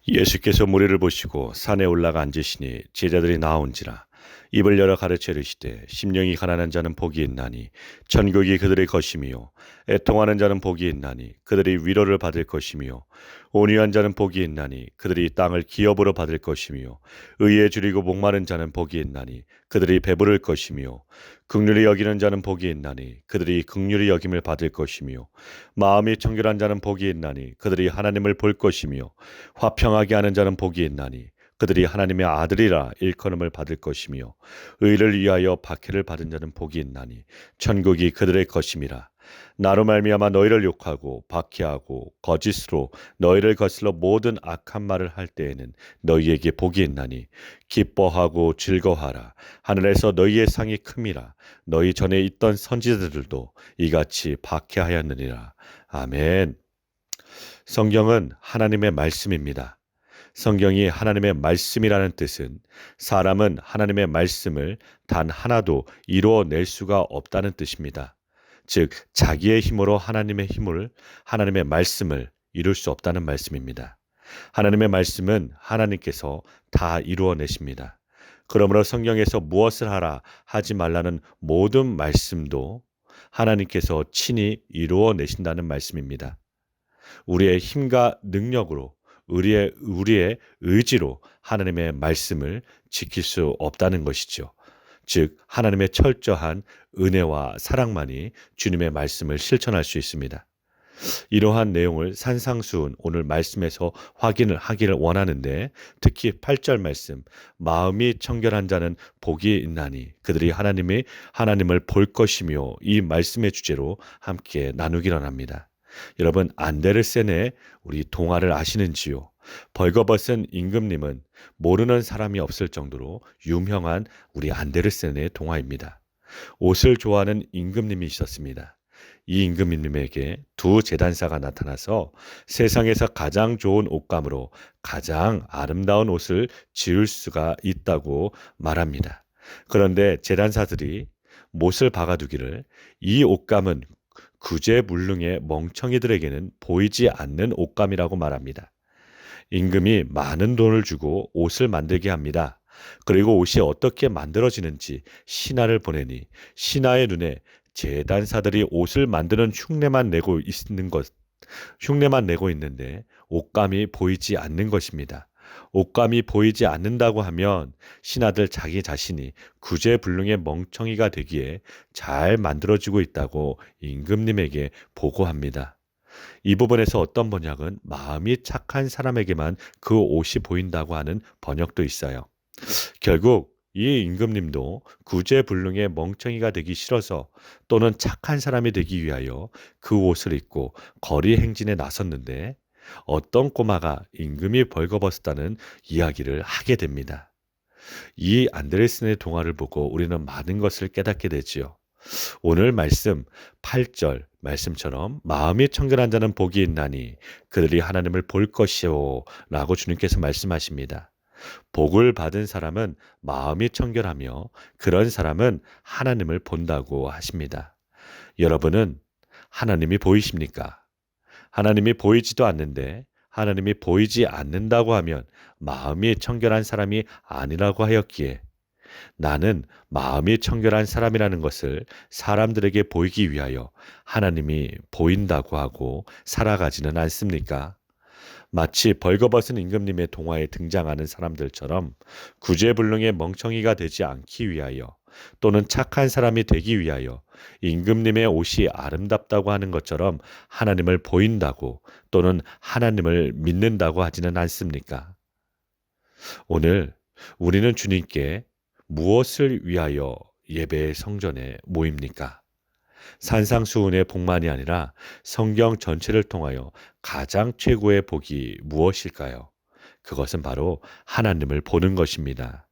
예수께서 무리를 보시고 산에 올라가 앉으시니 제자들이 나온지라 입을 열어 가르쳐 이르시되 심령이 가난한 자는 복이 있나니 천국이 그들의 것이며 애통하는 자는 복이 있나니 그들이 위로를 받을 것이며 온유한 자는 복이 있나니 그들이 땅을 기업으로 받을 것이며 의에 줄이고 목마른 자는 복이 있나니 그들이 배부를 것이며 긍휼히 여기는 자는 복이 있나니 그들이 긍휼히 여김을 받을 것이며 마음이 청결한 자는 복이 있나니 그들이 하나님을 볼 것이며 화평하게 하는 자는 복이 있나니 그들이 하나님의 아들이라 일컬음을 받을 것이며 의를 위하여 박해를 받은 자는 복이 있나니 천국이 그들의 것임이라. 나로 말미암아 너희를 욕하고 박해하고 거짓으로 너희를 거슬러 모든 악한 말을 할 때에는 너희에게 복이 있나니 기뻐하고 즐거워하라. 하늘에서 너희의 상이 큼이라. 너희 전에 있던 선지자들도 이같이 박해하였느니라. 아멘. 성경은 하나님의 말씀입니다. 성경이 하나님의 말씀이라는 뜻은 사람은 하나님의 말씀을 단 하나도 이루어낼 수가 없다는 뜻입니다. 즉, 자기의 힘으로 하나님의 말씀을 이룰 수 없다는 말씀입니다. 하나님의 말씀은 하나님께서 다 이루어내십니다. 그러므로 성경에서 무엇을 하라 하지 말라는 모든 말씀도 하나님께서 친히 이루어내신다는 말씀입니다. 우리의 힘과 능력으로 우리의 의지로 하나님의 말씀을 지킬 수 없다는 것이죠. 즉 하나님의 철저한 은혜와 사랑만이 주님의 말씀을 실천할 수 있습니다. 이러한 내용을 산상수훈 오늘 말씀에서 확인을 하기를 원하는데, 특히 8절 말씀 마음이 청결한 자는 복이 있나니 그들이 하나님을 볼 것이며, 이 말씀의 주제로 함께 나누기를 합니다. 여러분, 안데르센의 우리 동화를 아시는지요? 벌거벗은 임금님은 모르는 사람이 없을 정도로 유명한 우리 안데르센의 동화입니다. 옷을 좋아하는 임금님이 있었습니다. 이 임금님에게 두 제단사가 나타나서 세상에서 가장 좋은 옷감으로 가장 아름다운 옷을 지을 수가 있다고 말합니다. 그런데 제단사들이 못을 박아두기를 이 옷감은 구제불능의 멍청이들에게는 보이지 않는 옷감이라고 말합니다. 임금이 많은 돈을 주고 옷을 만들게 합니다. 그리고 옷이 어떻게 만들어지는지 신하를 보내니 신하의 눈에 제단사들이 옷을 만드는 흉내만 내고 있는데 옷감이 보이지 않는 것입니다. 옷감이 보이지 않는다고 하면 신하들 자기 자신이 구제불능의 멍청이가 되기에 잘 만들어지고 있다고 임금님에게 보고합니다. 이 부분에서 어떤 번역은 마음이 착한 사람에게만 그 옷이 보인다고 하는 번역도 있어요. 결국 이 임금님도 구제불능의 멍청이가 되기 싫어서, 또는 착한 사람이 되기 위하여 그 옷을 입고 거리 행진에 나섰는데 어떤 꼬마가 임금이 벌거벗었다는 이야기를 하게 됩니다. 이 안데르센의 동화를 보고 우리는 많은 것을 깨닫게 되지요. 오늘 말씀 8절 말씀처럼 마음이 청결한 자는 복이 있나니 그들이 하나님을 볼 것이요 라고 주님께서 말씀하십니다. 복을 받은 사람은 마음이 청결하며 그런 사람은 하나님을 본다고 하십니다. 여러분은 하나님이 보이십니까? 하나님이 보이지도 않는데 하나님이 보이지 않는다고 하면 마음이 청결한 사람이 아니라고 하였기에, 나는 마음이 청결한 사람이라는 것을 사람들에게 보이기 위하여 하나님이 보인다고 하고 살아가지는 않습니까? 마치 벌거벗은 임금님의 동화에 등장하는 사람들처럼 구제불능의 멍청이가 되지 않기 위하여, 또는 착한 사람이 되기 위하여 임금님의 옷이 아름답다고 하는 것처럼 하나님을 보인다고, 또는 하나님을 믿는다고 하지는 않습니까? 오늘 우리는 주님께 무엇을 위하여 예배의 성전에 모입니까? 산상수훈의 복만이 아니라 성경 전체를 통하여 가장 최고의 복이 무엇일까요? 그것은 바로 하나님을 보는 것입니다.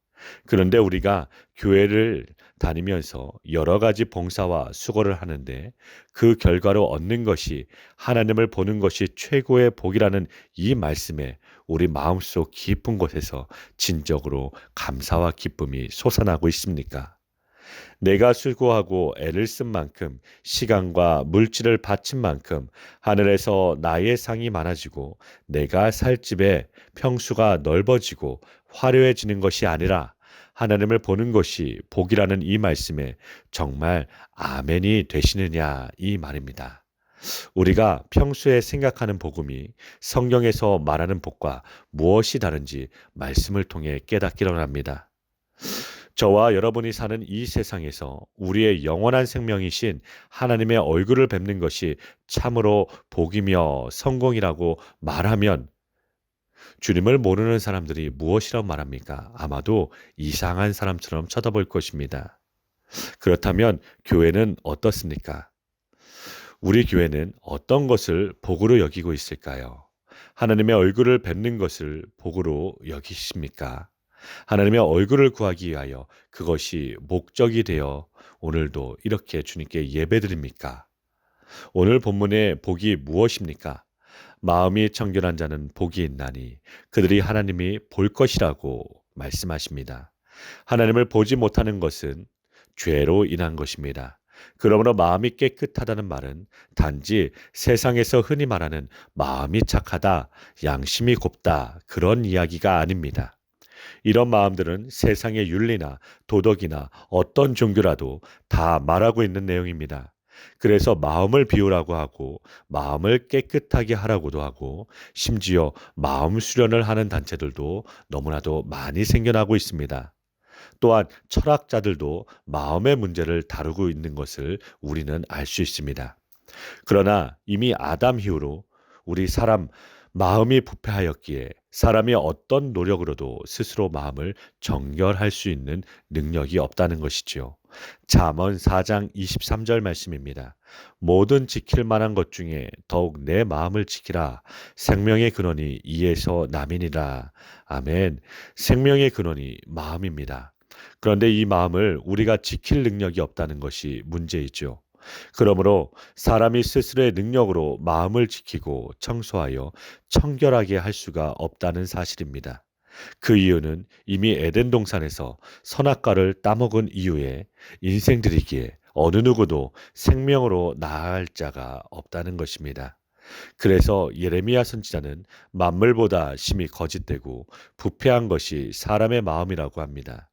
그런데 우리가 교회를 다니면서 여러 가지 봉사와 수고를 하는데 그 결과로 얻는 것이 하나님을 보는 것이 최고의 복이라는 이 말씀에 우리 마음속 깊은 곳에서 진정으로 감사와 기쁨이 솟아나고 있습니까? 내가 수고하고 애를 쓴 만큼 시간과 물질을 바친 만큼 하늘에서 나의 상이 많아지고 내가 살 집의 평수가 넓어지고 화려해지는 것이 아니라 하나님을 보는 것이 복이라는 이 말씀에 정말 아멘이 되시느냐 이 말입니다. 우리가 평소에 생각하는 복음이 성경에서 말하는 복과 무엇이 다른지 말씀을 통해 깨닫기를 합니다. 저와 여러분이 사는 이 세상에서 우리의 영원한 생명이신 하나님의 얼굴을 뵙는 것이 참으로 복이며 성공이라고 말하면 주님을 모르는 사람들이 무엇이라고 말합니까? 아마도 이상한 사람처럼 쳐다볼 것입니다. 그렇다면 교회는 어떻습니까? 우리 교회는 어떤 것을 복으로 여기고 있을까요? 하나님의 얼굴을 뵙는 것을 복으로 여기십니까? 하나님의 얼굴을 구하기 위하여 그것이 목적이 되어 오늘도 이렇게 주님께 예배드립니까? 오늘 본문의 복이 무엇입니까? 마음이 청결한 자는 복이 있나니 그들이 하나님이 볼 것이라고 말씀하십니다. 하나님을 보지 못하는 것은 죄로 인한 것입니다. 그러므로 마음이 깨끗하다는 말은 단지 세상에서 흔히 말하는 마음이 착하다, 양심이 곱다 그런 이야기가 아닙니다. 이런 마음들은 세상의 윤리나 도덕이나 어떤 종교라도 다 말하고 있는 내용입니다. 그래서 마음을 비우라고 하고 마음을 깨끗하게 하라고도 하고 심지어 마음 수련을 하는 단체들도 너무나도 많이 생겨나고 있습니다. 또한 철학자들도 마음의 문제를 다루고 있는 것을 우리는 알 수 있습니다. 그러나 이미 아담 이후로 우리 사람 마음이 부패하였기에 사람이 어떤 노력으로도 스스로 마음을 정결할 수 있는 능력이 없다는 것이지요. 잠언 4장 23절 말씀입니다. 모든 지킬 만한 것 중에 더욱 내 마음을 지키라. 생명의 근원이 이에서 남이니라. 아멘. 생명의 근원이 마음입니다. 그런데 이 마음을 우리가 지킬 능력이 없다는 것이 문제이죠. 그러므로 사람이 스스로의 능력으로 마음을 지키고 청소하여 청결하게 할 수가 없다는 사실입니다. 그 이유는 이미 에덴 동산에서 선악과를 따먹은 이후에 인생들이기에 어느 누구도 생명으로 나아갈 자가 없다는 것입니다. 그래서 예레미야 선지자는 만물보다 심히 거짓되고 부패한 것이 사람의 마음이라고 합니다.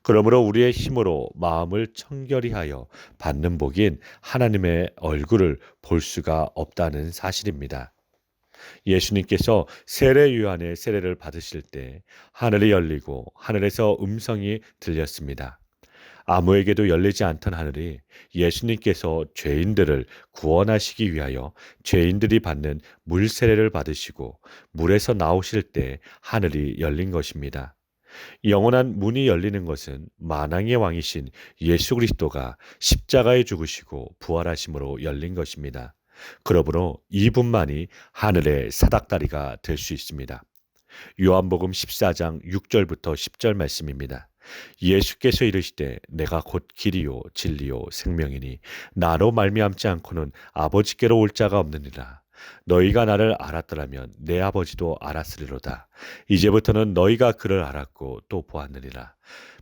그러므로 우리의 힘으로 마음을 청결히 하여 받는 복인 하나님의 얼굴을 볼 수가 없다는 사실입니다. 예수님께서 세례 요한의 세례를 받으실 때 하늘이 열리고 하늘에서 음성이 들렸습니다. 아무에게도 열리지 않던 하늘이 예수님께서 죄인들을 구원하시기 위하여 죄인들이 받는 물 세례를 받으시고 물에서 나오실 때 하늘이 열린 것입니다. 영원한 문이 열리는 것은 만왕의 왕이신 예수 그리스도가 십자가에 죽으시고 부활하심으로 열린 것입니다. 그러므로 이분만이 하늘의 사닥다리가 될 수 있습니다. 요한복음 14장 6절부터 10절 말씀입니다. 예수께서 이르시되 내가 곧 길이요 진리요 생명이니 나로 말미암지 않고는 아버지께로 올 자가 없느니라. 너희가 나를 알았더라면 내 아버지도 알았으리로다. 이제부터는 너희가 그를 알았고 또 보았느니라.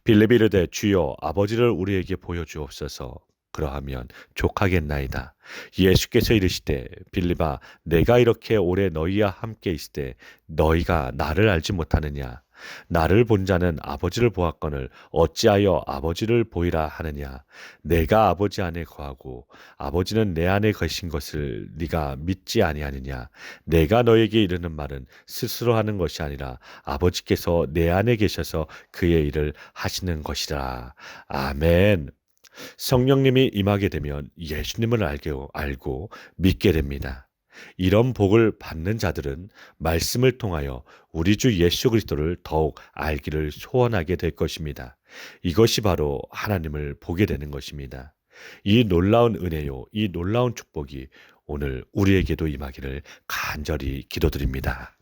빌립이 이르되 주여 아버지를 우리에게 보여주옵소서. 그러하면 족하겠나이다. 예수께서 이르시되 빌립아 내가 이렇게 오래 너희와 함께 있을 때 너희가 나를 알지 못하느냐. 나를 본 자는 아버지를 보았거늘 어찌하여 아버지를 보이라 하느냐. 내가 아버지 안에 거하고 아버지는 내 안에 계신 것을 네가 믿지 아니하느냐. 내가 너에게 이르는 말은 스스로 하는 것이 아니라 아버지께서 내 안에 계셔서 그의 일을 하시는 것이라. 아멘. 성령님이 임하게 되면 예수님을 알고 믿게 됩니다. 이런 복을 받는 자들은 말씀을 통하여 우리 주 예수 그리스도를 더욱 알기를 소원하게 될 것입니다. 이것이 바로 하나님을 보게 되는 것입니다. 이 놀라운 은혜요, 이 놀라운 축복이 오늘 우리에게도 임하기를 간절히 기도드립니다.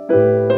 네.